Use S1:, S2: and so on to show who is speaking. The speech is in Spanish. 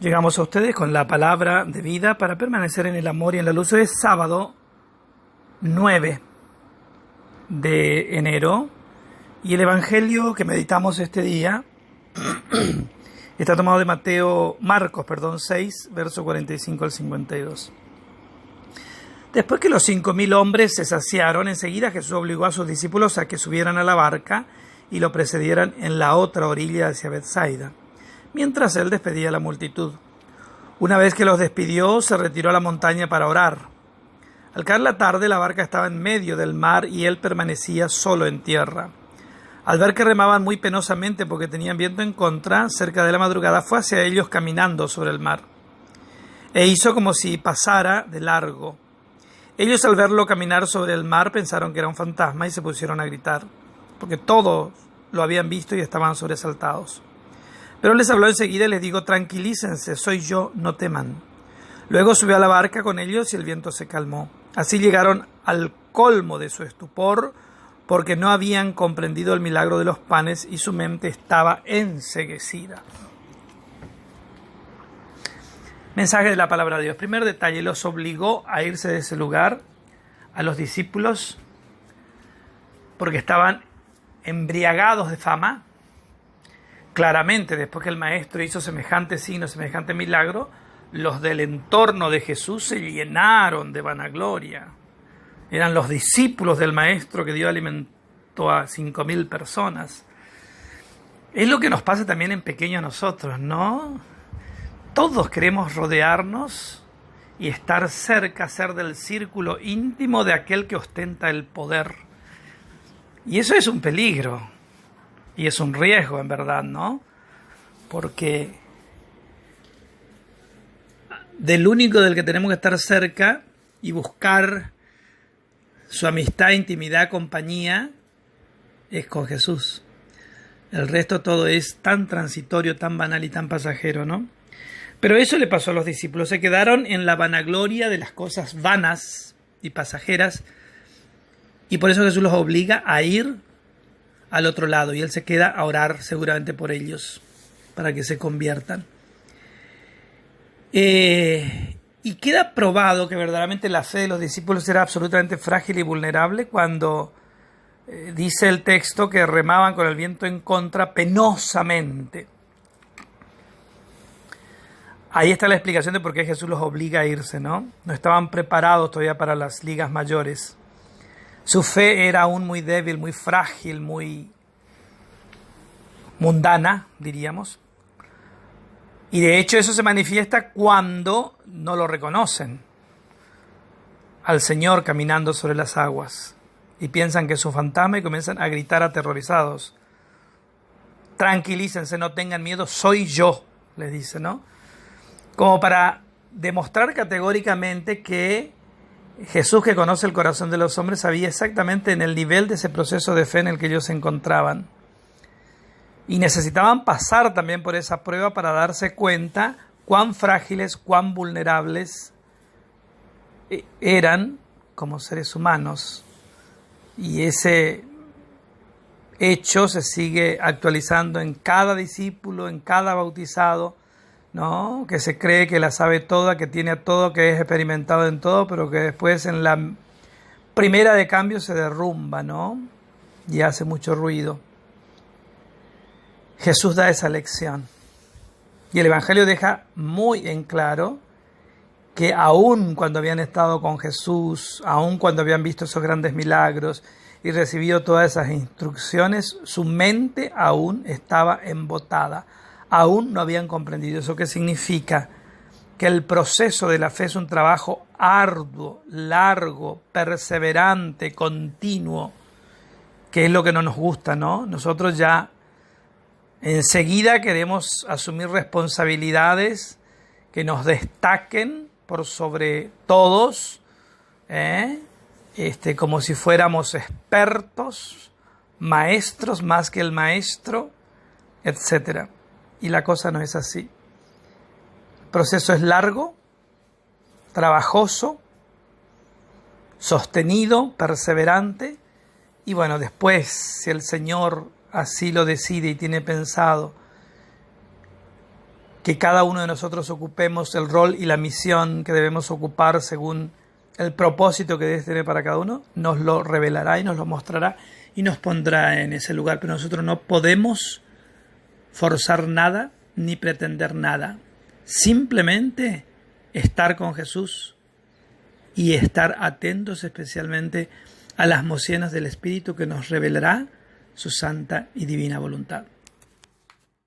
S1: Llegamos a ustedes con la palabra de vida para permanecer en el amor y en la luz. Hoy es sábado 9 de enero y el evangelio que meditamos este día está tomado de Marcos 6, verso 45 al 52. Después que los 5.000 hombres se saciaron, enseguida Jesús obligó a sus discípulos a que subieran a la barca y lo precedieran en la otra orilla hacia Betsaida, mientras él despedía a la multitud. Una vez que los despidió, se retiró a la montaña para orar. Al caer la tarde, la barca estaba en medio del mar y él permanecía solo en tierra. Al ver que remaban muy penosamente porque tenían viento en contra, cerca de la madrugada fue hacia ellos caminando sobre el mar, e hizo como si pasara de largo. Ellos, al verlo caminar sobre el mar, pensaron que era un fantasma y se pusieron a gritar, porque todos lo habían visto y estaban sobresaltados. Pero les habló enseguida y les dijo: tranquilícense, soy yo, no teman. Luego subió a la barca con ellos y el viento se calmó. Así llegaron al colmo de su estupor, porque no habían comprendido el milagro de los panes y su mente estaba enceguecida. Mensaje de la palabra de Dios. Primer detalle: los obligó a irse de ese lugar a los discípulos porque estaban embriagados de fama. Claramente, después que el maestro hizo semejante signo, semejante milagro, los del entorno de Jesús se llenaron de vanagloria. Eran los discípulos del maestro que dio alimento a 5.000 personas. Es lo que nos pasa también en pequeño a nosotros, ¿no? Todos queremos rodearnos y estar cerca, ser del círculo íntimo de aquel que ostenta el poder. Y eso es un peligro. Y es un riesgo, en verdad, ¿no? Porque del único del que tenemos que estar cerca y buscar su amistad, intimidad, compañía, es con Jesús. El resto todo es tan transitorio, tan banal y tan pasajero, ¿no? Pero eso le pasó a los discípulos. Se quedaron en la vanagloria de las cosas vanas y pasajeras. Y por eso Jesús los obliga a ir al otro lado, y él se queda a orar seguramente por ellos, para que se conviertan. Y queda probado que verdaderamente la fe de los discípulos era absolutamente frágil y vulnerable cuando dice el texto que remaban con el viento en contra penosamente. Ahí está la explicación de por qué Jesús los obliga a irse, ¿no? No estaban preparados todavía para las ligas mayores. Su fe era aún muy débil, muy frágil, muy mundana, diríamos. Y de hecho eso se manifiesta cuando no lo reconocen al Señor caminando sobre las aguas y piensan que es un fantasma y comienzan a gritar aterrorizados. Tranquilícense, no tengan miedo, soy yo, les dice, ¿no? Como para demostrar categóricamente que Jesús, que conoce el corazón de los hombres, sabía exactamente en el nivel de ese proceso de fe en el que ellos se encontraban. Y necesitaban pasar también por esa prueba para darse cuenta cuán frágiles, cuán vulnerables eran como seres humanos. Y ese hecho se sigue actualizando en cada discípulo, en cada bautizado, ¿no? Que se cree que la sabe toda, que tiene todo, que es experimentado en todo, pero que después en la primera de cambio se derrumba, ¿no? Y hace mucho ruido. Jesús da esa lección. Y el Evangelio deja muy en claro que aun cuando habían estado con Jesús, aun cuando habían visto esos grandes milagros y recibido todas esas instrucciones, su mente aún estaba embotada. Aún no habían comprendido. ¿Eso qué significa? Que el proceso de la fe es un trabajo arduo, largo, perseverante, continuo, que es lo que no nos gusta, ¿no? Nosotros ya enseguida queremos asumir responsabilidades que nos destaquen por sobre todos, como si fuéramos expertos, maestros más que el maestro, etc. Y la cosa no es así. El proceso es largo, trabajoso, sostenido, perseverante, y bueno, después, si el Señor así lo decide y tiene pensado que cada uno de nosotros ocupemos el rol y la misión que debemos ocupar según el propósito que Dios tiene para cada uno, nos lo revelará y nos lo mostrará y nos pondrá en ese lugar. Pero nosotros no podemos forzar nada ni pretender nada. Simplemente estar con Jesús y estar atentos especialmente a las mociones del Espíritu que nos revelará su santa y divina voluntad.